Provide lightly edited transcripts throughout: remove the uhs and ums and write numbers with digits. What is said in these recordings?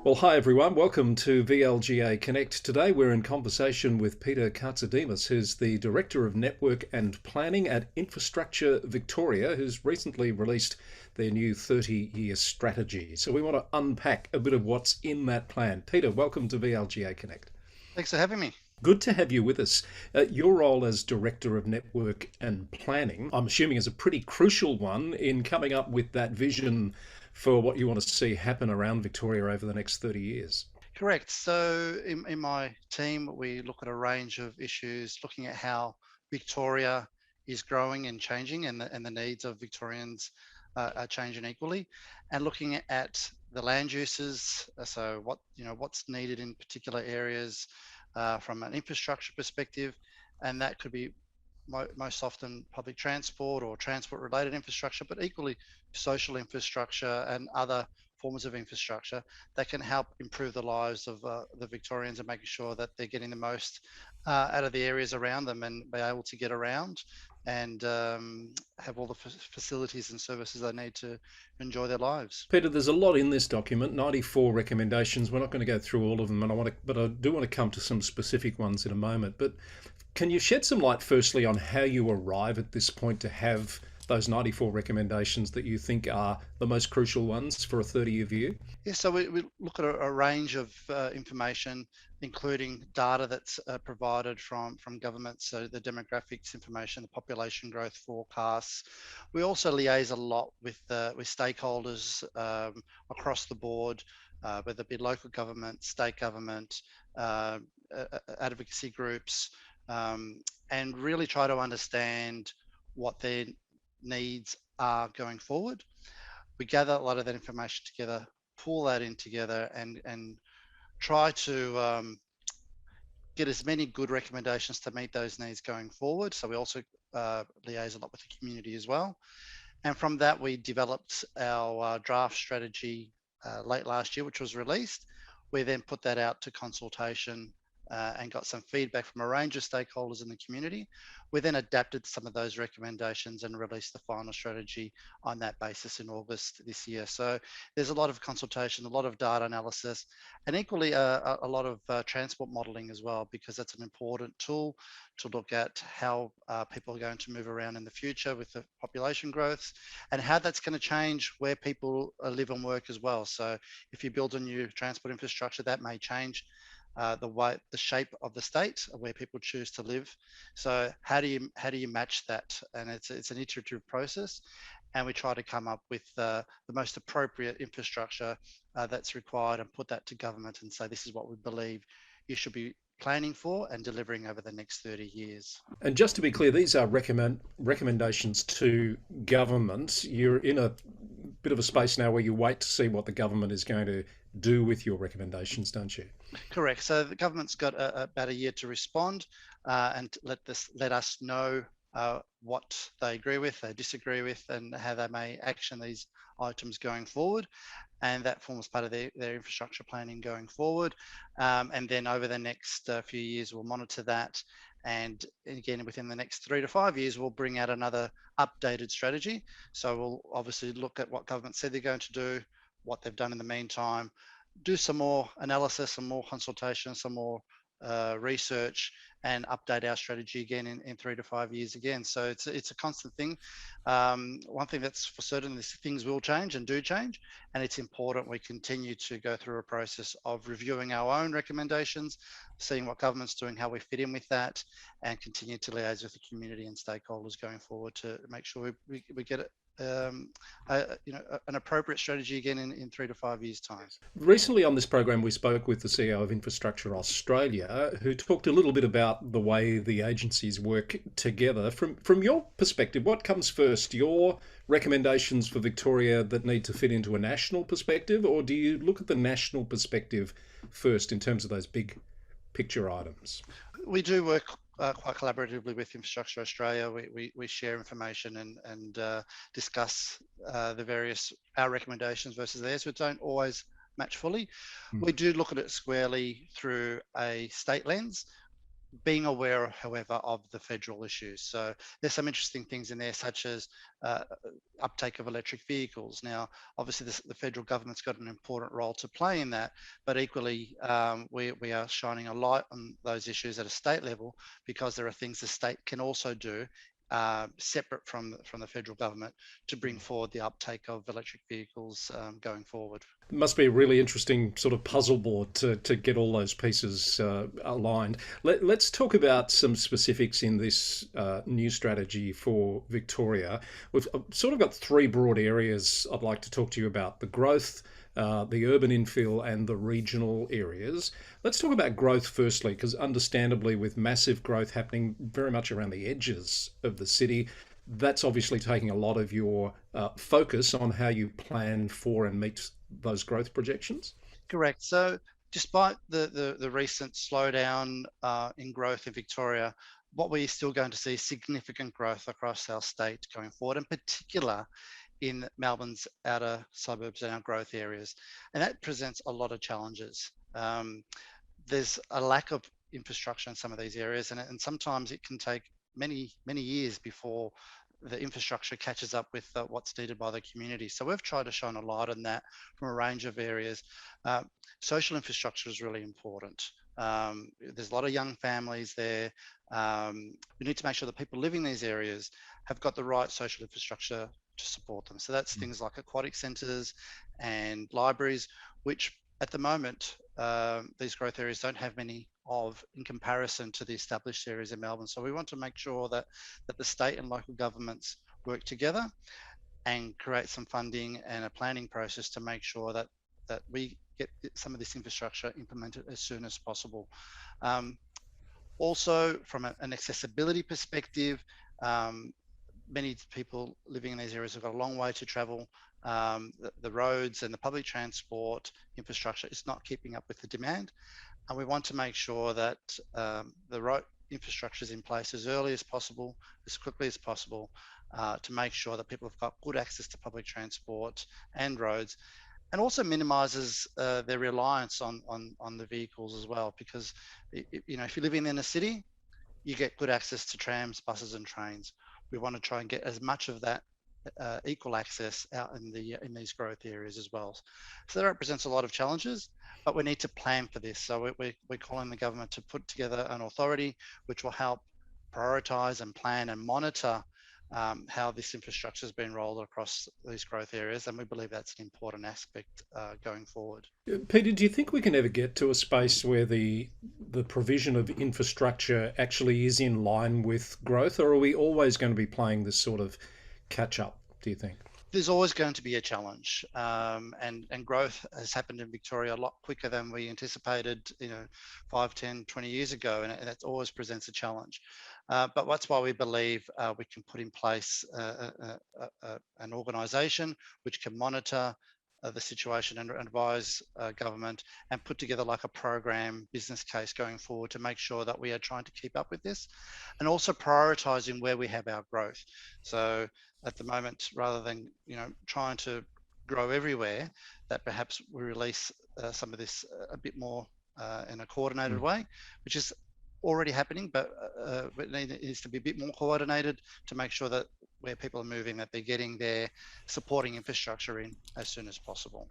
Well, hi everyone. Welcome to VLGA Connect. Today we're in conversation with Peter Kartsidimas, who's the Director of Network and Planning at Infrastructure Victoria, who's recently released their new 30-year strategy. So we want to unpack a bit of what's in that plan. Peter, welcome to VLGA Connect. Thanks for having me. Good to have you with us. Your role as Director of Network and Planning, I'm assuming, is a pretty crucial one in coming up with that vision for what you want to see happen around Victoria over the next 30 years. Correct. So in my team, we look at a range of issues, looking at how Victoria is growing and changing, and the needs of Victorians are changing equally, and looking at the land uses. So what's needed in particular areas from an infrastructure perspective, and that could be most often public transport or transport related infrastructure, but equally social infrastructure and other forms of infrastructure that can help improve the lives of the Victorians and making sure that they're getting the most out of the areas around them and be able to get around and have all the facilities and services they need to enjoy their lives. Peter, there's a lot in this document, 94 recommendations. We're not going to go through all of them, but I do want to come to some specific ones in a moment. But can you shed some light firstly on how you arrive at this point to have those 94 recommendations that you think are the most crucial ones for a 30-year view? Yeah, so we look at a range of information, including data that's provided from government, so the demographics information, the population growth forecasts. We also liaise a lot with stakeholders across the board, whether it be local government, state government, advocacy groups, and really try to understand what their needs are going forward. We gather a lot of that information together, pull that in together, and try to get as many good recommendations to meet those needs going forward. So we also liaise a lot with the community as well. And from that, we developed our draft strategy late last year, which was released. We then put that out to consultation and got some feedback from a range of stakeholders in the community. We then adapted some of those recommendations and released the final strategy on that basis in August this year. So there's a lot of consultation, a lot of data analysis, and equally a lot of transport modelling as well, because that's an important tool to look at how people are going to move around in the future with the population growth and how that's going to change where people live and work as well. So if you build a new transport infrastructure, that may change the shape of the state where people choose to live. So how do you match that? And it's an iterative process, and we try to come up with the most appropriate infrastructure that's required and put that to government and say this is what we believe you should be planning for and delivering over the next 30 years. And just to be clear, these are recommendations to government. You're in a bit of a space now where you wait to see what the government is going to do with your recommendations, don't you? Correct. So the government's got about a year to respond and let us know what they agree with, they disagree with, and how they may action these items going forward. And that forms part of their infrastructure planning going forward. And then over the next few years, we'll monitor that. And again, within the next 3 to 5 years, we'll bring out another updated strategy. So we'll obviously look at what government said they're going to do, what they've done in the meantime, do some more analysis, some more consultation, some more research, and update our strategy again in 3 to 5 years again. So it's a constant thing. One thing that's for certain is things will change and do change, and it's important we continue to go through a process of reviewing our own recommendations, seeing what government's doing, how we fit in with that, and continue to liaise with the community and stakeholders going forward to make sure we get it an appropriate strategy again in 3 to 5 years time. Recently on this program, we spoke with the CEO of Infrastructure Australia, who talked a little bit about the way the agencies work together. From your perspective, what comes first? Your recommendations for Victoria that need to fit into a national perspective, or do you look at the national perspective first in terms of those big picture items? We do work quite collaboratively with Infrastructure Australia. We share information and discuss our recommendations versus theirs, which don't always match fully. Hmm. We do look at it squarely through a state lens. being aware, however, of the federal issues. So there's some interesting things in there, such as uh, uptake of electric vehicles. Now, obviously, the federal government's got an important role to play in that, but equally, we are shining a light on those issues at a state level, because there are things the state can also do separate from the federal government to bring forward the uptake of electric vehicles going forward. It must be a really interesting sort of puzzle board to get all those pieces aligned. Let's talk about some specifics in this new strategy for Victoria. We've sort of got three broad areas I'd like to talk to you about: the growth, the urban infill, and the regional areas. Let's talk about growth firstly, because understandably, with massive growth happening very much around the edges of the city, that's obviously taking a lot of your focus on how you plan for and meet those growth projections. Correct. So despite the recent slowdown in growth in Victoria, what we're still going to see is significant growth across our state going forward, in particular in Melbourne's outer suburbs and our growth areas. And that presents a lot of challenges. There's a lack of infrastructure in some of these areas, and sometimes it can take many years before the infrastructure catches up with what's needed by the community. So we've tried to shine a light on that from a range of areas. Uh, Social infrastructure is really important. There's a lot of young families there. We need to make sure that people living in these areas have got the right social infrastructure to support them. So that's things like aquatic centres and libraries, which at the moment, these growth areas don't have many of in comparison to the established areas in Melbourne. So we want to make sure that the state and local governments work together and create some funding and a planning process to make sure that we get some of this infrastructure implemented as soon as possible. Also, from an accessibility perspective, many people living in these areas have got a long way to travel. The roads and the public transport infrastructure is not keeping up with the demand. And we want to make sure that the right infrastructure is in place as early as possible, as quickly as possible, to make sure that people have got good access to public transport and roads, and also minimises their reliance on the vehicles as well. Because if you're living in a city, you get good access to trams, buses, and trains. We want to try and get as much of that equal access out in these growth areas as well. So that represents a lot of challenges, but we need to plan for this. So we're calling the government to put together an authority which will help prioritise and plan and monitor how this infrastructure has been rolled across these growth areas, and we believe that's an important aspect going forward. Peter, do you think we can ever get to a space where the provision of infrastructure actually is in line with growth, or are we always going to be playing this sort of catch up, do you think? There's always going to be a challenge, and growth has happened in Victoria a lot quicker than we anticipated, 5, 10, 20 years ago, and that always presents a challenge. But that's why we believe we can put in place an organisation which can monitor the situation and advise government, and put together like a program business case going forward to make sure that we are trying to keep up with this, and also prioritising where we have our growth. So at the moment, rather than trying to grow everywhere, that perhaps we release some of this a bit more in a coordinated Mm. way, which is already happening, but it needs to be a bit more coordinated to make sure that where people are moving, that they're getting their supporting infrastructure in as soon as possible.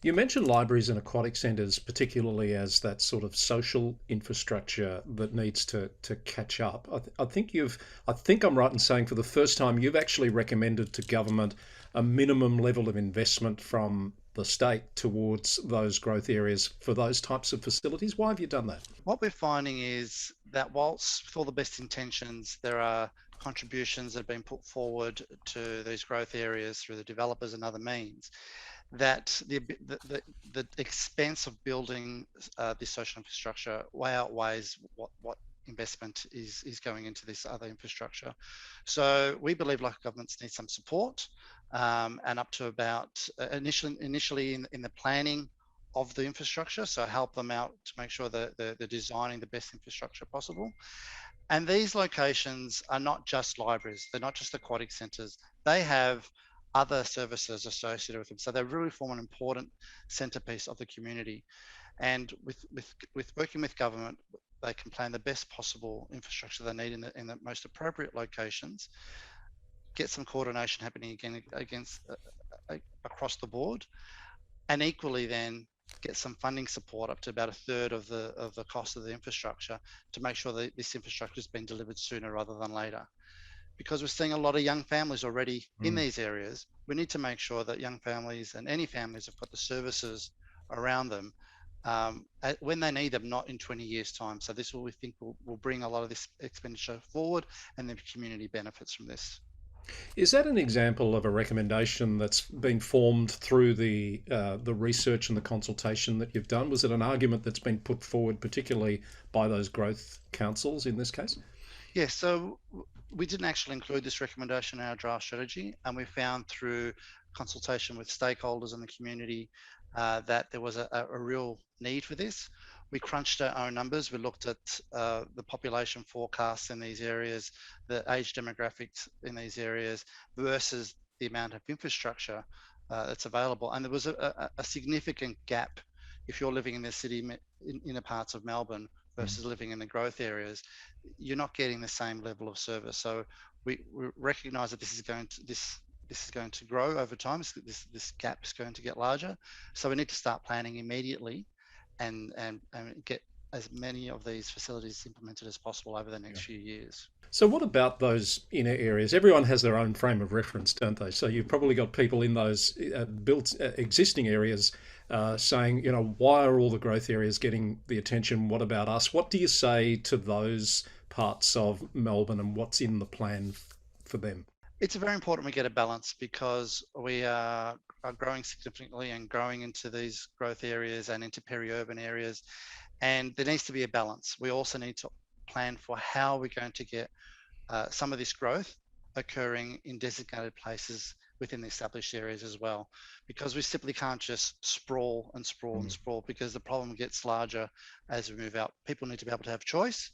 You mentioned libraries and aquatic centres, particularly as that sort of social infrastructure that needs to catch up. I think I'm right in saying for the first time you've actually recommended to government a minimum level of investment from the state towards those growth areas for those types of facilities. Why have you done that? What we're finding is that whilst with all the best intentions, there are contributions that have been put forward to these growth areas through the developers and other means, that the expense of building this social infrastructure way outweighs what investment is going into this other infrastructure. So we believe local governments need some support, and up to about initially in the planning of the infrastructure. So help them out to make sure that they're designing the best infrastructure possible. And these locations are not just libraries, they're not just aquatic centres. They have other services associated with them. So they really form an important centrepiece of the community. And with working with government, they can plan the best possible infrastructure they need in the most appropriate locations, get some coordination happening again against across the board, and equally then get some funding support up to about a third of the cost of the infrastructure to make sure that this infrastructure has been delivered sooner rather than later. Because we're seeing a lot of young families already in Mm. these areas, we need to make sure that young families and any families have got the services around them when they need them, not in 20 years' time. So this will, we think, will bring a lot of this expenditure forward, and the community benefits from this. Is that an example of a recommendation that's been formed through the research and the consultation that you've done? Was it an argument that's been put forward, particularly by those growth councils in this case? Yes, so we didn't actually include this recommendation in our draft strategy, and we found through consultation with stakeholders in the community that there was a real need for this. We crunched our own numbers. We looked at the population forecasts in these areas, the age demographics in these areas versus the amount of infrastructure that's available. And there was a significant gap if you're living in the city, in inner parts of Melbourne versus living in the growth areas. You're not getting the same level of service. So we recognize that this is going to grow over time. This gap is going to get larger. So we need to start planning immediately and get as many of these facilities implemented as possible over the Yeah. next few years. So, what about those inner areas? Everyone has their own frame of reference, don't they? So, you've probably got people in those built existing areas saying, you know, why are all the growth areas getting the attention? What about us? What do you say to those parts of Melbourne and what's in the plan for them? It's very important we get a balance because we are growing significantly and growing into these growth areas and into peri-urban areas. And there needs to be a balance. We also need to plan for how we're going to get some of this growth occurring in designated places within the established areas as well, because we simply can't just sprawl and sprawl and Mm. sprawl, because the problem gets larger as we move out. People need to be able to have choice,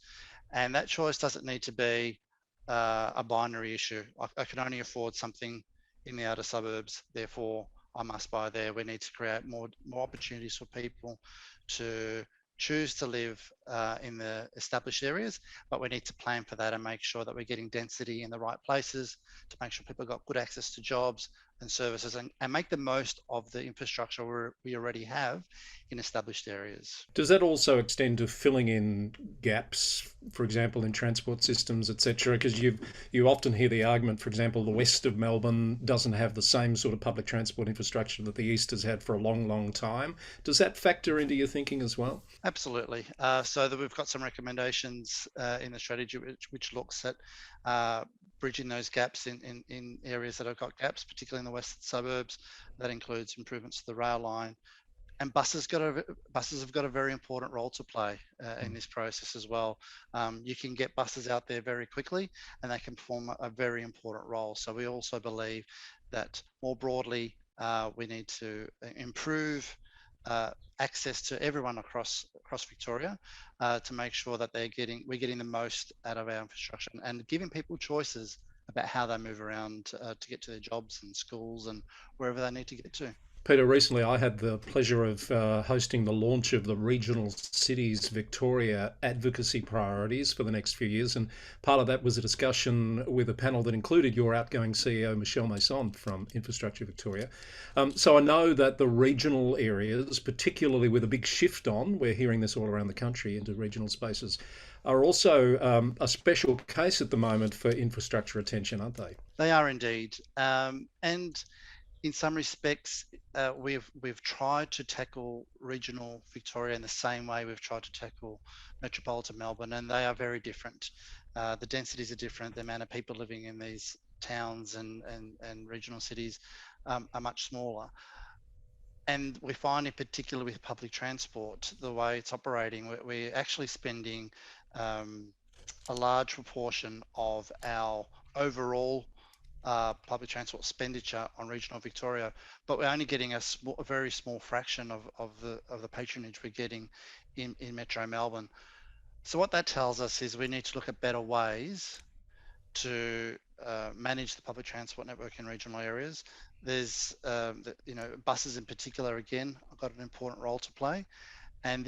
and that choice doesn't need to be a binary issue. I can only afford something in the outer suburbs, therefore I must buy there. We need to create more opportunities for people to choose to live in the established areas, but we need to plan for that and make sure that we're getting density in the right places to make sure people got good access to jobs and services, and make the most of the infrastructure we already have in established areas. Does that also extend to filling in gaps, for example, in transport systems, etc.? Because you often hear the argument, for example, the west of Melbourne doesn't have the same sort of public transport infrastructure that the east has had for a long, long time. Does that factor into your thinking as well? Absolutely. So that we've got some recommendations in the strategy which looks at bridging those gaps in areas that have got gaps, particularly in the western suburbs. That includes improvements to the rail line, and buses have got a very important role to play in this process as well. You can get buses out there very quickly, and they can perform a very important role. So we also believe that more broadly, we need to improve access to everyone across Victoria to make sure that we're getting the most out of our infrastructure, and giving people choices about how they move around to get to their jobs and schools and wherever they need to get to. Peter, recently I had the pleasure of hosting the launch of the Regional Cities Victoria advocacy priorities for the next few years. And part of that was a discussion with a panel that included your outgoing CEO, Michelle Mason from Infrastructure Victoria. So I know that the regional areas, particularly with a big shift on, we're hearing this all around the country into regional spaces, are also a special case at the moment for infrastructure attention, aren't they? They are indeed, and in some respects, we've tried to tackle regional Victoria in the same way we've tried to tackle metropolitan Melbourne, and they are very different. The densities are different. The amount of people living in these towns and regional cities are much smaller. And we find, in particular with public transport, the way it's operating, we're actually spending a large proportion of our overall public transport expenditure on regional Victoria, but we're only getting a very small fraction of the patronage we're getting in Metro Melbourne. So what that tells us is we need to look at better ways to manage the public transport network in regional areas. There's, buses in particular, again, have got an important role to play. And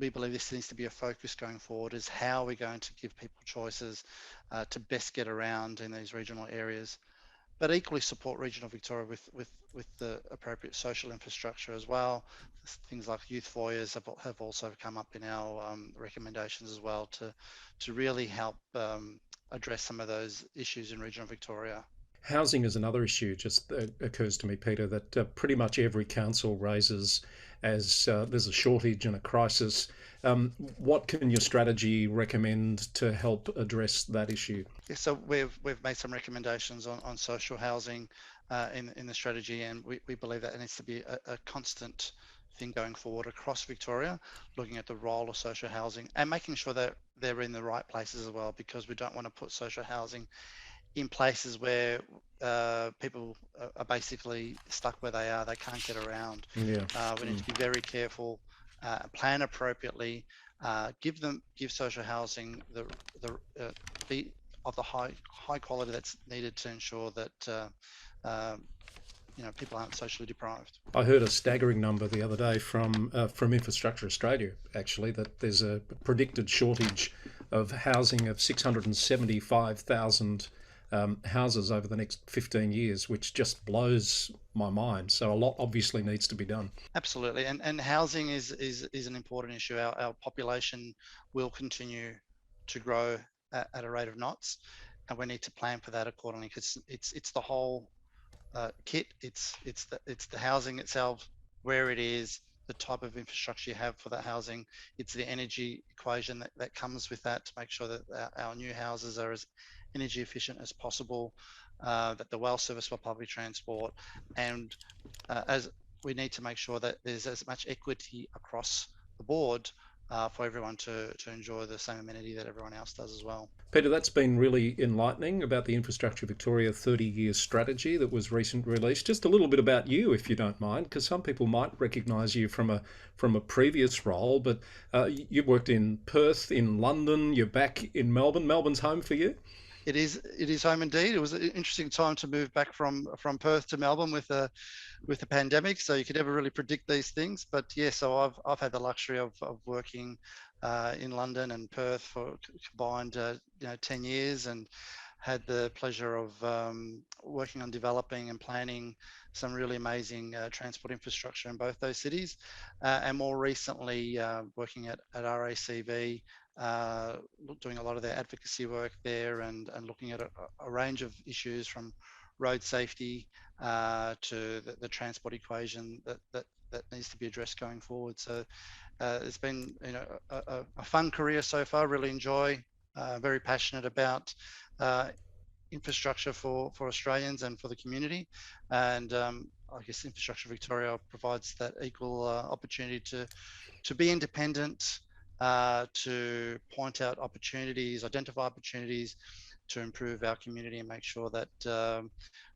we believe this needs to be a focus going forward, is how we're going to give people choices to best get around in these regional areas, but equally support regional Victoria with the appropriate social infrastructure as well. Things like youth foyers have also come up in our recommendations as well to really help address some of those issues in regional Victoria. Housing is another issue, just occurs to me, Peter, that pretty much every council raises as there's a shortage and a crisis. What can your strategy recommend to help address that issue? Yeah, so we've made some recommendations on social housing in the strategy, and we believe that it needs to be a constant thing going forward across Victoria, looking at the role of social housing and making sure that they're in the right places as well, because we don't want to put social housing in places where people are basically stuck where they are. They can't get around. Yeah. We need to be very careful, plan appropriately, give social housing the be of the high quality that's needed to ensure that people aren't socially deprived. I heard a staggering number the other day from Infrastructure Australia, actually, that there's a predicted shortage of housing of 675,000 houses over the next 15 years, which just blows my mind. So a lot obviously needs to be done. Absolutely, and housing is an important issue. Our population will continue to grow at a rate of knots, and we need to plan for that accordingly, because it's the whole kit. It's the housing itself, where it is, the type of infrastructure you have for that housing. It's the energy equation that comes with that, to make sure that our new houses are as energy efficient as possible, that they're well serviced by public transport, and as we need to make sure that there's as much equity across the board for everyone to enjoy the same amenity that everyone else does as well. Peter, that's been really enlightening about the Infrastructure Victoria 30-year strategy that was recently released. Just a little bit about you, if you don't mind, because some people might recognise you from a previous role, but you've worked in Perth, in London, you're back in Melbourne. Melbourne's home for you? It is home indeed. It was an interesting time to move back from Perth to Melbourne with the pandemic, so you could never really predict these things. But yeah, so I've had the luxury of working in London and Perth for combined 10 years, and had the pleasure of working on developing and planning some really amazing transport infrastructure in both those cities, and more recently working at RACV, doing a lot of their advocacy work there, and looking at a range of issues from road safety to the transport equation that needs to be addressed going forward. So it's been a fun career so far. Really enjoy. Very passionate about infrastructure for Australians and for the community, and I guess Infrastructure Victoria provides that equal opportunity to be independent, to point out opportunities, identify opportunities to improve our community, and make sure that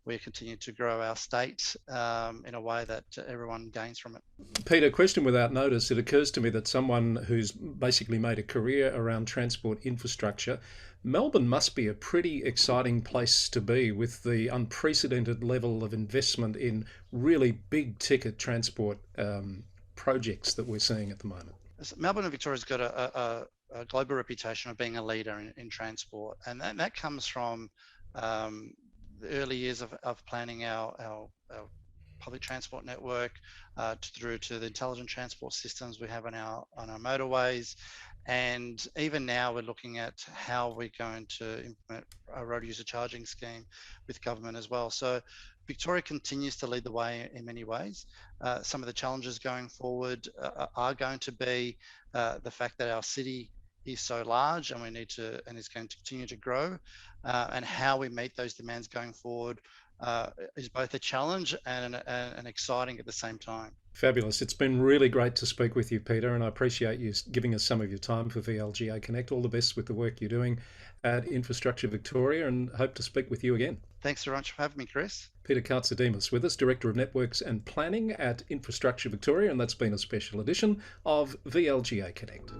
we continue to grow our state in a way that everyone gains from it. Peter, question without notice. It occurs to me that someone who's basically made a career around transport infrastructure, Melbourne must be a pretty exciting place to be with the unprecedented level of investment in really big ticket transport projects that we're seeing at the moment. Melbourne and Victoria's got a global reputation of being a leader in transport, and that comes from the early years of planning our public transport network, through to the intelligent transport systems we have on our motorways. And even now we're looking at how we're going to implement a road user charging scheme with government as well. So Victoria continues to lead the way in many ways. Some of the challenges going forward are going to be the fact that our city is so large, and is going to continue to grow, and how we meet those demands going forward is both a challenge and exciting at the same time. Fabulous. It's been really great to speak with you, Peter, and I appreciate you giving us some of your time for VLGA Connect. All the best with the work you're doing at Infrastructure Victoria, and hope to speak with you again. Thanks very much for having me, Chris. Peter Kartsidimas with us, Director of Networks and Planning at Infrastructure Victoria, and that's been a special edition of VLGA Connect.